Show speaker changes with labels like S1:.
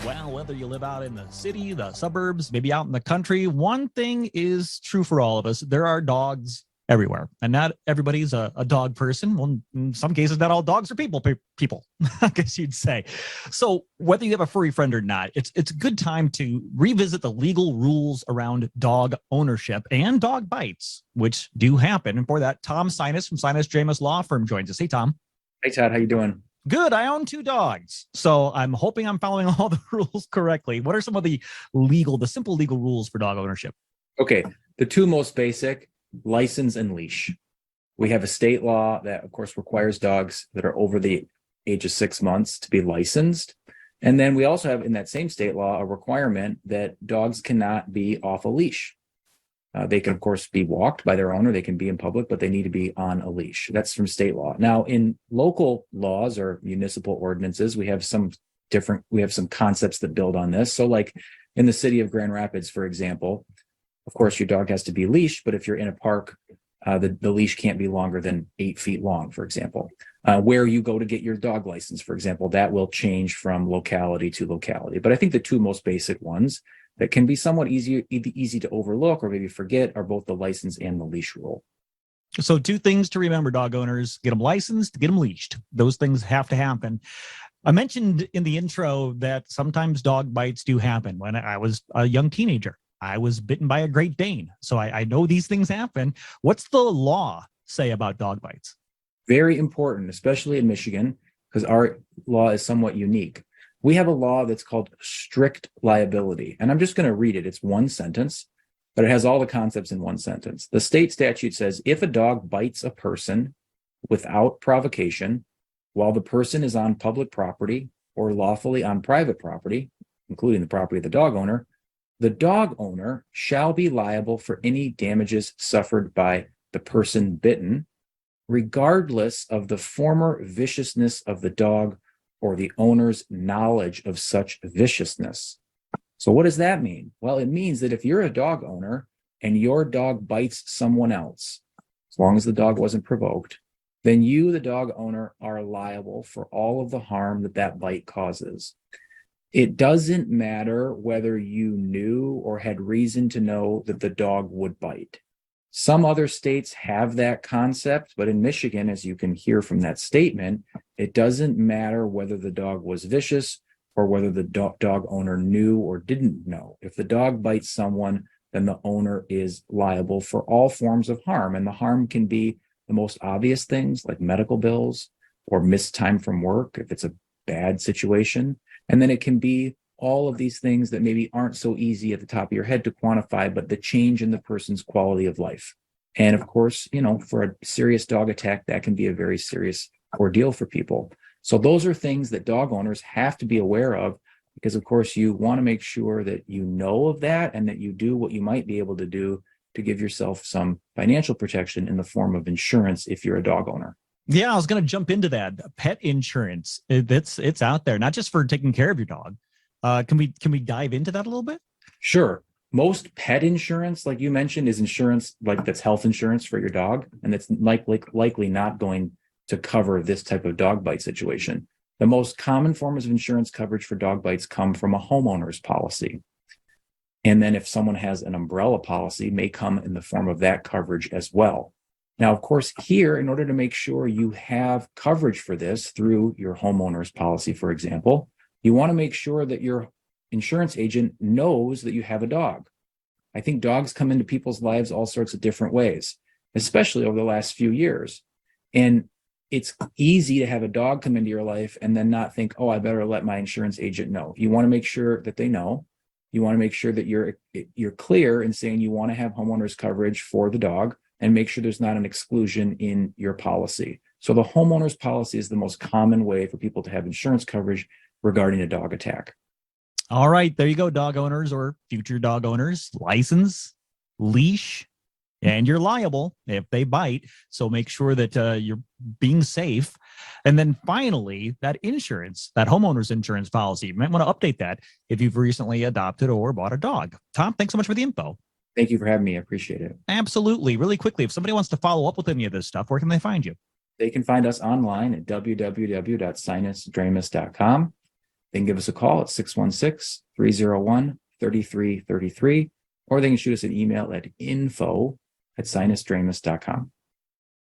S1: Well, whether you live out in the city, the suburbs, maybe out in the country, one thing is true for all of us. There are dogs everywhere. And not everybody's a dog person. Well, in some cases, not all dogs are people, I guess you'd say. So whether you have a furry friend or not, it's a good time to revisit the legal rules around dog ownership and dog bites, which do happen. And for that, Tom Sinus from Sinus Dramus Law Firm joins us. Hey, Tom.
S2: Hey, Todd. How you doing?
S1: Good. I own 2 dogs, so I'm hoping I'm following all the rules correctly. What are some of the simple legal rules for dog ownership?
S2: Okay. The 2 most basic: license and leash. We have a state law that, of course, requires dogs that are over the age of 6 months to be licensed. And then we also have in that same state law a requirement that dogs cannot be off a leash. They can, of course, be walked by their owner. They can be in public, but they need to be on a leash. That's from state law. Now, in local laws or municipal ordinances, we have some concepts that build on this. So like in the city of Grand Rapids, for example, of course, your dog has to be leashed, but if you're in a park, the leash can't be longer than 8 feet long, for example. Where you go to get your dog license, for example, that will change from locality to locality. But I think the 2 most basic ones that can be somewhat easy to overlook or maybe forget are both the license and the leash rule.
S1: So 2 things to remember, dog owners: get them licensed, get them leashed. Those things have to happen. I mentioned in the intro that sometimes dog bites do happen. When I was a young teenager, I was bitten by a Great Dane. So I know these things happen. What's the law say about dog bites?
S2: Very important, especially in Michigan, because our law is somewhat unique. We have a law that's called strict liability. And I'm just going to read it. It's 1 sentence, but it has all the concepts in 1 sentence. The state statute says if a dog bites a person without provocation while the person is on public property or lawfully on private property, including the property of the dog owner shall be liable for any damages suffered by the person bitten, regardless of the former viciousness of the dog or the owner's knowledge of such viciousness. So what does that mean? Well, it means that if you're a dog owner and your dog bites someone else, as long as the dog wasn't provoked, then you, the dog owner, are liable for all of the harm that bite causes. It doesn't matter whether you knew or had reason to know that the dog would bite. Some other states have that concept, but in Michigan, as you can hear from that statement, it doesn't matter whether the dog was vicious or whether the dog owner knew or didn't know. If the dog bites someone, then the owner is liable for all forms of harm. And the harm can be the most obvious things like medical bills or missed time from work if it's a bad situation. And then it can be all of these things that maybe aren't so easy at the top of your head to quantify, but the change in the person's quality of life. And of course, for a serious dog attack, that can be a very serious ordeal for people. So those are things that dog owners have to be aware of because, of course, you want to make sure that you know of that and that you do what you might be able to do to give yourself some financial protection in the form of insurance if you're a dog owner.
S1: Yeah, I was going to jump into that. Pet insurance, it's out there, not just for taking care of your dog. Can we dive into that a little bit?
S2: Sure. Most pet insurance, like you mentioned, is insurance like that's health insurance for your dog, and it's likely not going to cover this type of dog bite situation. The most common forms of insurance coverage for dog bites come from a homeowner's policy. And then if someone has an umbrella policy, may come in the form of that coverage as well. Now, of course, here, in order to make sure you have coverage for this through your homeowner's policy, for example, you want to make sure that your insurance agent knows that you have a dog. I think dogs come into people's lives all sorts of different ways, especially over the last few years. And it's easy to have a dog come into your life and then not think, oh, I better let my insurance agent know. You want to make sure that they know. You want to make sure that you're clear in saying you want to have homeowners coverage for the dog and make sure there's not an exclusion in your policy. So the homeowner's policy is the most common way for people to have insurance coverage regarding a dog attack.
S1: All right, there you go, dog owners or future dog owners. License, leash, and you're liable if they bite. So make sure that you're being safe. And then finally, that insurance, that homeowner's insurance policy, you might want to update that if you've recently adopted or bought a dog. Tom, thanks so much for the info.
S2: Thank you for having me. I appreciate it.
S1: Absolutely. Really quickly, if somebody wants to follow up with any of this stuff, where can they find you?
S2: They can find us online at www.sinusdramus.com. they can give us a call at 616-301-3333, or they can shoot us an email at info@sinusdrainless.com.